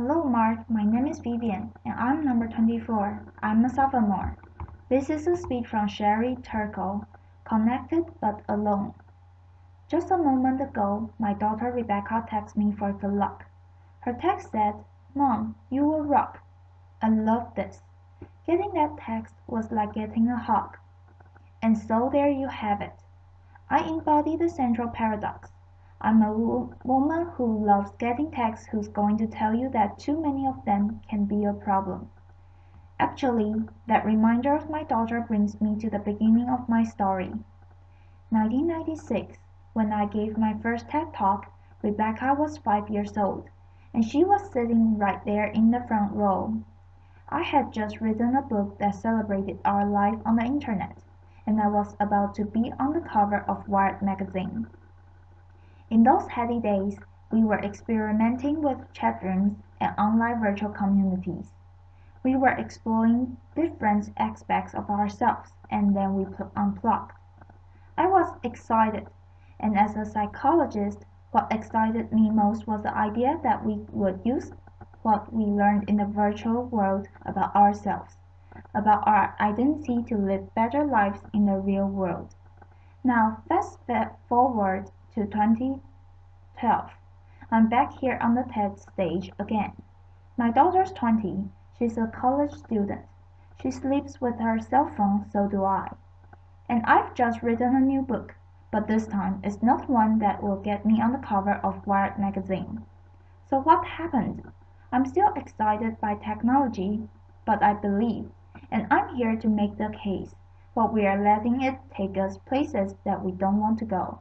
Hello Mark, my name is Vivian, and I'm number 24. I'm a sophomore. This is a speech from Sherry Turkle, connected but alone. Just a moment ago, my daughter Rebecca texted me for good luck. Her text said, "Mom, you will rock." I love this. Getting that text was like getting a hug. And so there you have it. I embody the central paradox. I'm a woman who loves getting texts who's going to tell you that too many of them can be a problem. Actually, that reminder of my daughter brings me to the beginning of my story. 1996, when I gave my first TED Talk, Rebecca was 5 years old, and she was sitting right there in the front row. I had just written a book that celebrated our life on the internet, and I was about to be on the cover of Wired magazine. In those heady days, we were experimenting with chat rooms and online virtual communities. We were exploring different aspects of ourselves, and then we unplugged. I was excited, and as a psychologist, what excited me most was the idea that we would use what we learned in the virtual world about ourselves, about our identity to live better lives in the real world. Now, fast forward to 2012. I'm back here on the TED stage again. My daughter's 20. She's a college student. She sleeps with her cell phone, so do I. And I've just written a new book, but this time it's not one that will get me on the cover of Wired magazine. So what happened? I'm still excited by technology, but I believe, and I'm here to make the case, but we are letting it take us places that we don't want to go.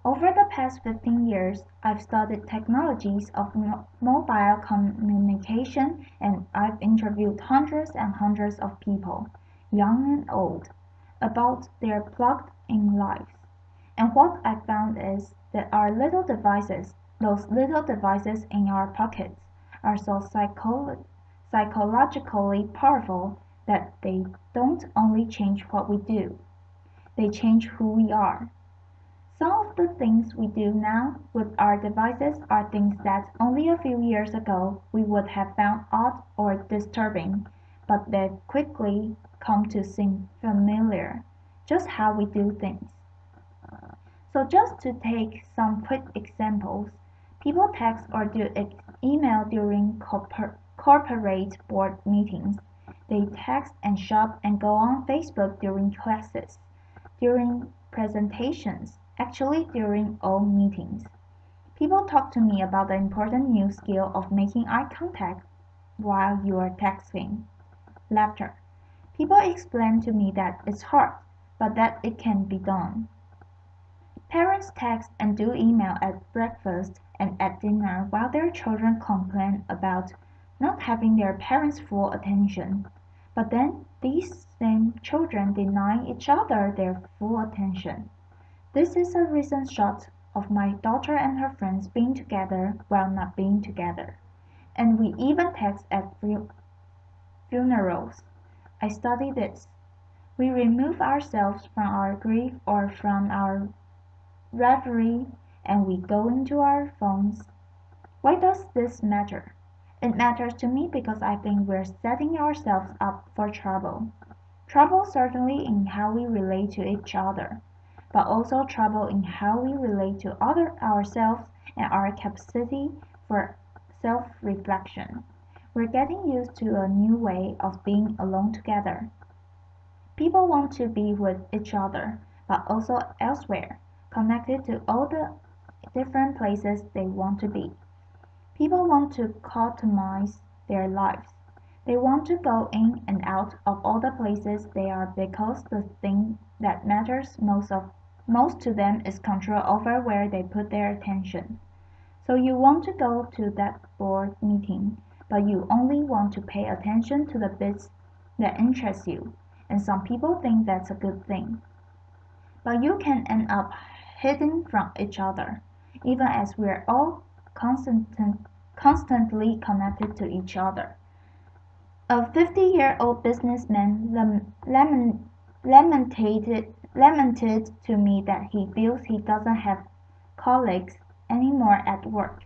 Over the past 15 years, I've studied technologies of mobile communication, and I've interviewed hundreds and hundreds of people, young and old, about their plugged-in lives. And what I found is that our little devices, those little devices in our pockets, are so psychologically powerful that they don't only change what we do, they change who we are. Some of the things we do now with our devices are things that only a few years ago we would have found odd or disturbing, but they've quickly come to seem familiar, just how we do things. So just to take some quick examples, people text or do email during corporate board meetings. They text and shop and go on Facebook during classes, during presentations, actually during all meetings. People talk to me about the important new skill of making eye contact while you are texting. Laughter. People explain to me that it's hard, but that it can be done. Parents text and do email at breakfast and at dinner while their children complain about not having their parents' full attention. But then these same children deny each other their full attention. This is a recent shot of my daughter and her friends being together while not being together. And we even text at funerals. I study this. We remove ourselves from our grief or from our reverie and we go into our phones. Why does this matter? It matters to me because I think we're setting ourselves up for trouble. Trouble certainly in how we relate to each other, but also trouble in how we relate to ourselves and our capacity for self-reflection. We're getting used to a new way of being alone together. People want to be with each other, but also elsewhere, connected to all the different places they want to be. People want to customize their lives. They want to go in and out of all the places they are because the thing that matters most to them is control over where they put their attention. So you want to go to that board meeting, but you only want to pay attention to the bits that interest you, and some people think that's a good thing. But you can end up hidden from each other, even as we're all constantly connected to each other. A 50-year-old businessman lamented to me that he feels he doesn't have colleagues anymore at work.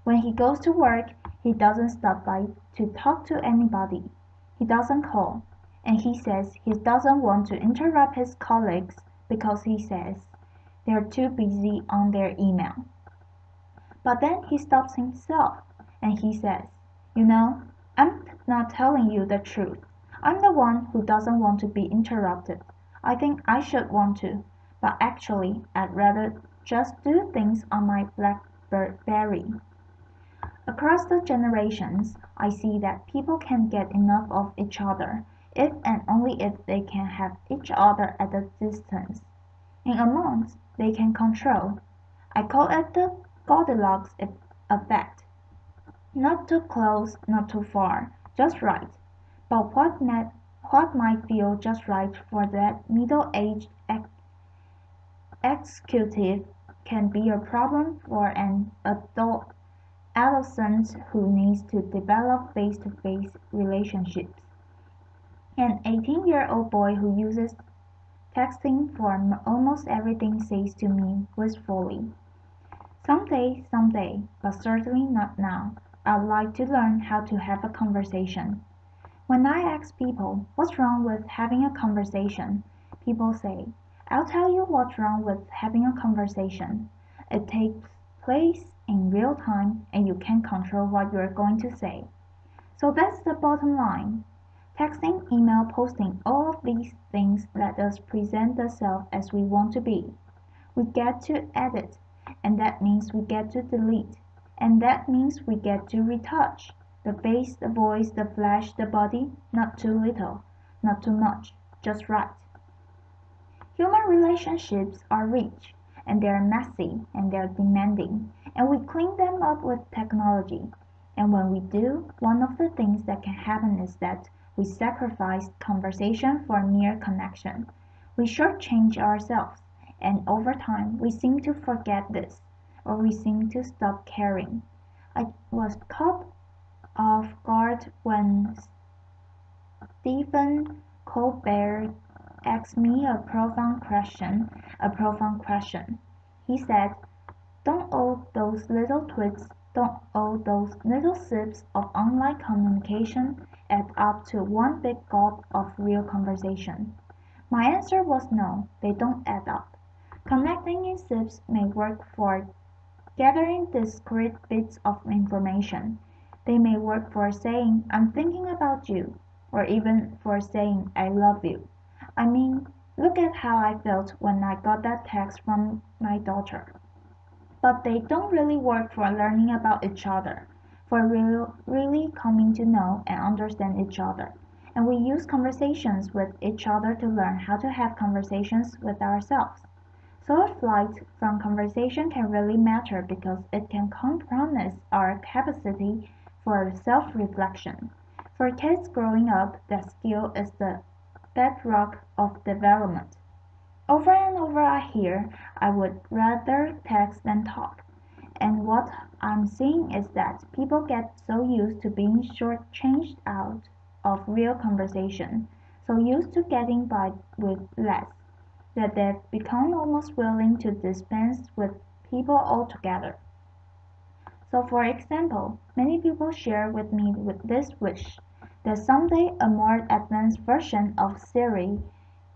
When he goes to work, He doesn't stop by to talk to anybody. He doesn't call. And he says he doesn't want to interrupt his colleagues because he says they're too busy on their email. But then he stops himself and he says, "You know, I'm not telling you the truth. I'm the one who doesn't want to be interrupted. I think I should want to, but actually I'd rather just do things on my BlackBerry." Across the generations, I see that people can get enough of each other if and only if they can have each other at a distance. In amounts they can control. I call it the Goldilocks effect. Not too close, not too far, just right. But what might feel just right for that middle-aged executive can be a problem for an adolescent who needs to develop face-to-face relationships. An 18-year-old boy who uses texting for almost everything says to me wistfully, someday, but certainly not now. I'd like to learn how to have a conversation." When I ask people what's wrong with having a conversation, people say, "I'll tell you what's wrong with having a conversation. It takes place in real time and you can't control what you're going to say." So that's the bottom line. Texting, email, posting, all of these things let us present the self as we want to be. We get to edit, and that means we get to delete, and that means we get to retouch. The face, the voice, the flesh, the body, not too little, not too much, just right. Human relationships are rich, and they're messy, and they're demanding, and we clean them up with technology. And when we do, one of the things that can happen is that we sacrifice conversation for mere connection. We shortchange ourselves, and over time we seem to forget this, or we seem to stop caring. I was caught off guard when Stephen Colbert asked me a profound question. He said, "Don't all those little tweets, don't all those little sips of online communication add up to one big gulp of real conversation?" My answer was no, they don't add up. Connecting in sips may work for gathering discrete bits of information. They may work for saying, "I'm thinking about you," or even for saying, "I love you." I mean, look at how I felt when I got that text from my daughter. But they don't really work for learning about each other, for really coming to know and understand each other. And we use conversations with each other to learn how to have conversations with ourselves. So a flight from conversation can really matter because it can compromise our capacity for self-reflection. For kids growing up, that skill is the bedrock of development. Over and over I hear, "I would rather text than talk." And what I'm seeing is that people get so used to being shortchanged out of real conversation, so used to getting by with less, that they've become almost willing to dispense with people altogether. So for example, many people share with me this wish, that someday a more advanced version of Siri,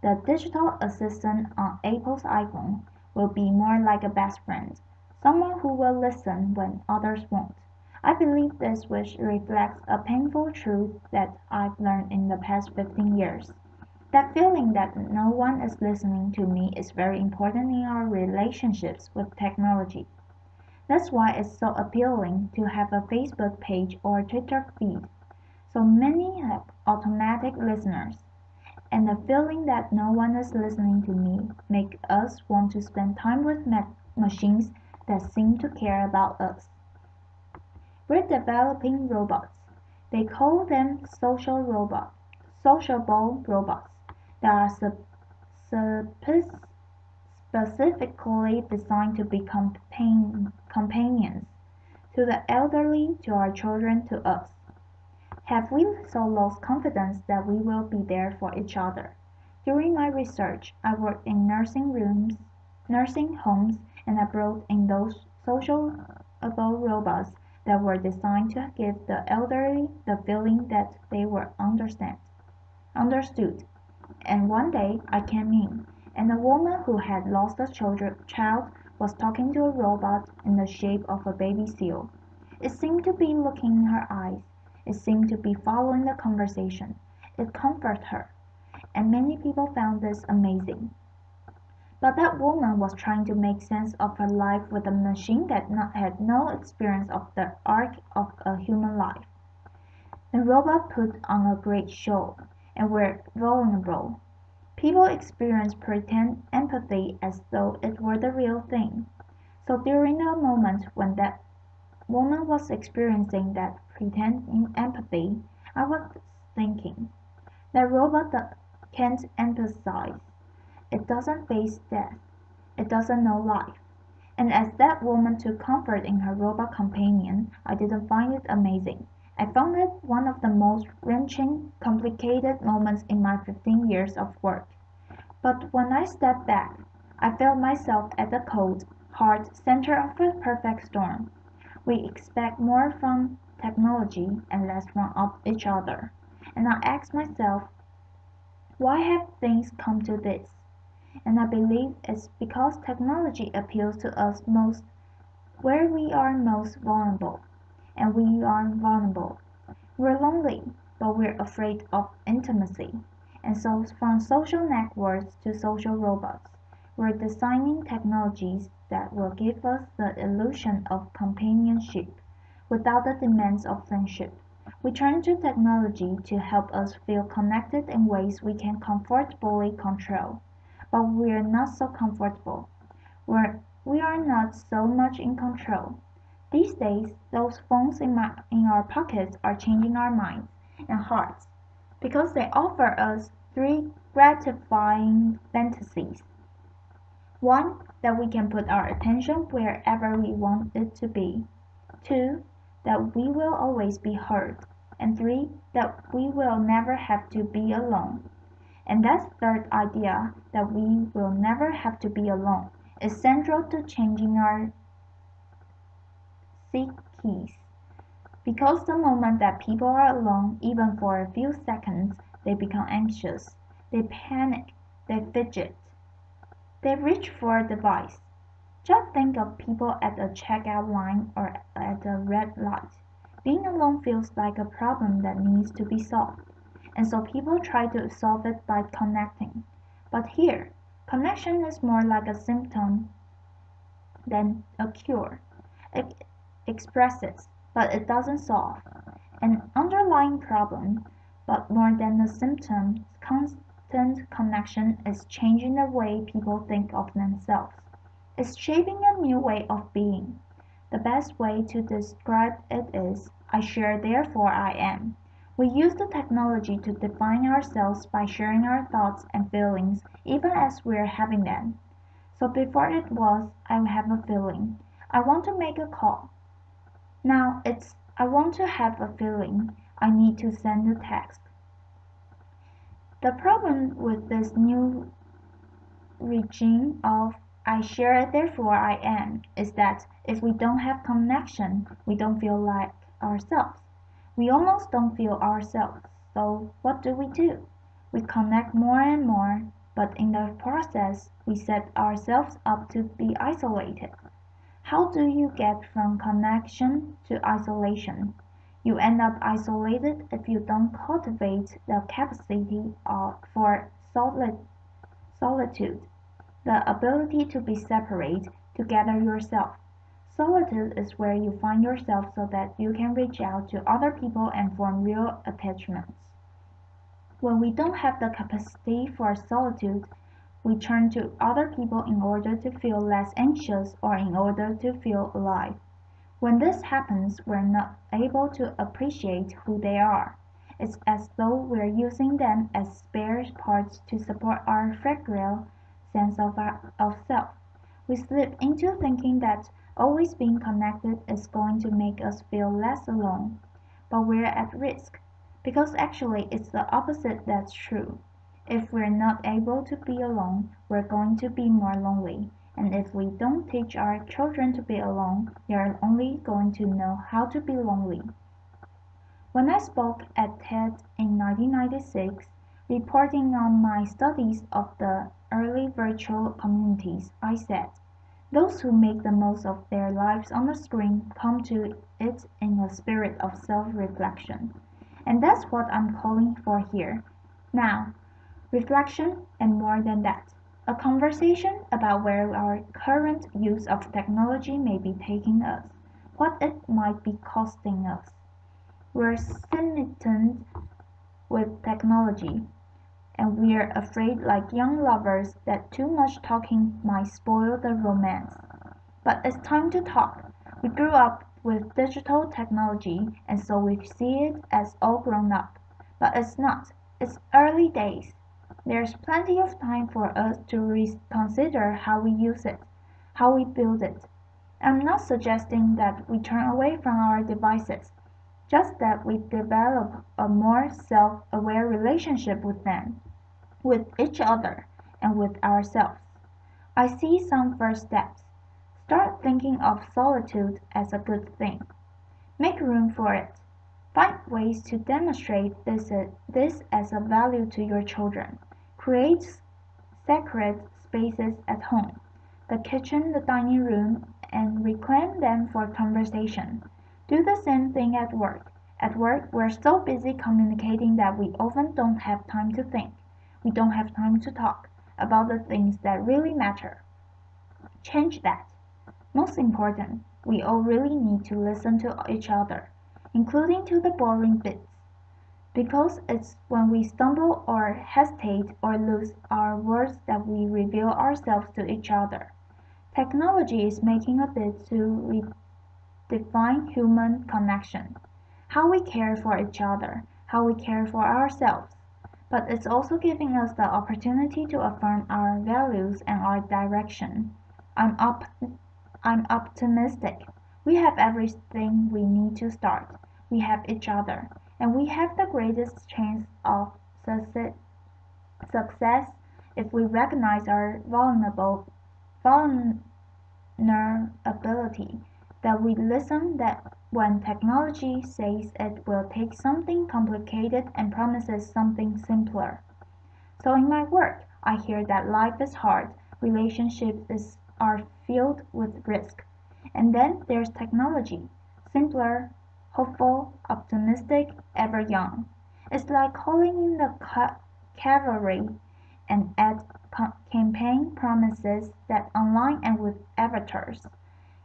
the digital assistant on Apple's iPhone, will be more like a best friend, someone who will listen when others won't. I believe this wish reflects a painful truth that I've learned in the past 15 years. That feeling that no one is listening to me is very important in our relationships with technology. That's why it's so appealing to have a Facebook page or Twitter feed. So many have automatic listeners. And the feeling that no one is listening to me make us want to spend time with machines that seem to care about us. We're developing robots. They call them sociable robots that are specifically designed to be companions to the elderly, to our children, to us. Have we so lost confidence that we will be there for each other? During my research, I worked in nursing homes, and I brought in those sociable robots that were designed to give the elderly the feeling that they were understood. And one day I came in, and a woman who had lost a child was talking to a robot in the shape of a baby seal. It seemed to be looking in her eyes. It seemed to be following the conversation. It comforted her, and many people found this amazing. But that woman was trying to make sense of her life with a machine that had no experience of the arc of a human life. The robot put on a great show, and were vulnerable. People experienced pretend empathy as though it were the real thing. So during the moment when that woman was experiencing that pretend empathy, I was thinking, that robot can't empathize. It doesn't face death. It doesn't know life. And as that woman took comfort in her robot companion, I didn't find it amazing. I found it one of the most wrenching, complicated moments in my 15 years of work. But when I stepped back, I felt myself at the cold, hard center of a perfect storm. We expect more from technology and less from each other. And I asked myself, why have things come to this? And I believe it's because technology appeals to us most where we are most vulnerable. And we are vulnerable. We're lonely, but we're afraid of intimacy. And so from social networks to social robots, we're designing technologies that will give us the illusion of companionship without the demands of friendship. We turn to technology to help us feel connected in ways we can comfortably control. But we're not so comfortable. We are not so much in control. These days, those phones in our pockets are changing our minds and hearts because they offer us three gratifying fantasies. One, that we can put our attention wherever we want it to be. Two, that we will always be heard. And three, that we will never have to be alone. And that third idea, that we will never have to be alone, is central to changing our psyches. Because the moment that people are alone, even for a few seconds, they become anxious, they panic, they fidget, they reach for a device. Just think of people at a checkout line or at a red light. Being alone feels like a problem that needs to be solved, and so people try to solve it by connecting. But here, connection is more like a symptom than a cure. It expresses, but it doesn't solve, an underlying problem. But more than a symptom, constant connection is changing the way people think of themselves. It's shaping a new way of being. The best way to describe it is, I share therefore I am. We use the technology to define ourselves by sharing our thoughts and feelings even as we're having them. So before it was, I have a feeling. I want to make a call. Now it's, I want to have a feeling. I need to send a text. The problem with this new regime of I share therefore I am is that if we don't have connection, we don't feel like ourselves. We almost don't feel ourselves. So what do? We connect more and more, but in the process, we set ourselves up to be isolated. How do you get from connection to isolation? You end up isolated if you don't cultivate the capacity for solitude, the ability to be separate, to gather yourself. Solitude is where you find yourself so that you can reach out to other people and form real attachments. When we don't have the capacity for solitude, we turn to other people in order to feel less anxious or in order to feel alive. When this happens, we're not able to appreciate who they are. It's as though we're using them as spare parts to support our fragile sense of self. We slip into thinking that always being connected is going to make us feel less alone. But we're at risk, because actually it's the opposite that's true. If we're not able to be alone, we're going to be more lonely, And if we don't teach our children to be alone, they are only going to know how to be lonely. When I spoke at TED in 1996, reporting on my studies of the early virtual communities, I said, those who make the most of their lives on the screen come to it in a spirit of self-reflection. And that's what I'm calling for here. Now, reflection and more than that. A conversation about where our current use of technology may be taking us, what it might be costing us. We're smitten with technology, and we're afraid like young lovers that too much talking might spoil the romance. But it's time to talk. We grew up with digital technology and so we see it as all grown up. But it's not. It's early days. There's plenty of time for us to reconsider how we use it, how we build it. I'm not suggesting that we turn away from our devices, just that we develop a more self-aware relationship with them, with each other, and with ourselves. I see some first steps. Start thinking of solitude as a good thing. Make room for it. Find ways to demonstrate this as a value to your children. Create sacred spaces at home, the kitchen, the dining room, and reclaim them for conversation. Do the same thing at work. At work, we're so busy communicating that we often don't have time to think. We don't have time to talk about the things that really matter. Change that. Most important, we all really need to listen to each other, including to the boring bits, because it's when we stumble or hesitate or lose our words that we reveal ourselves to each other. Technology is making a bid to redefine human connection, how we care for each other, how we care for ourselves. But it's also giving us the opportunity to affirm our values and our direction. I'm up I'm optimistic. We have everything we need to start. We have each other, and we have the greatest chance of success if we recognize our vulnerability, that we listen, that when technology says it will take something complicated and promises something simpler. So in my work, I hear that life is hard, are filled with risk. And then there's technology, simpler, hopeful, optimistic, ever young. It's like calling in the cavalry and ad campaign promises that online and with avatars.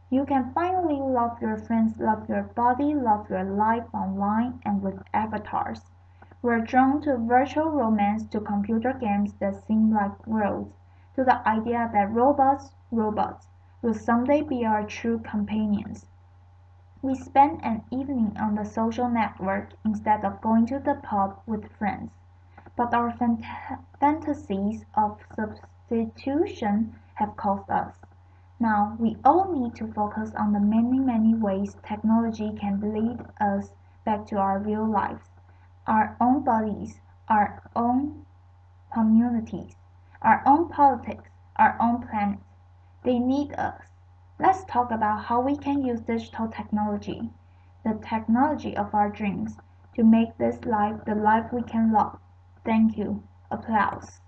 You can finally love your friends, love your body, love your life online and with avatars. We're drawn to virtual romance, to computer games that seem like worlds, to the idea that robots, will someday be our true companions. We spend an evening on the social network instead of going to the pub with friends. But our fantasies of substitution have cost us. Now we all need to focus on the many ways technology can lead us back to our real lives, our own bodies, our own communities, our own politics, our own planet. They need us. Let's talk about how we can use digital technology, the technology of our dreams, to make this life the life we can love. Thank you. Applause.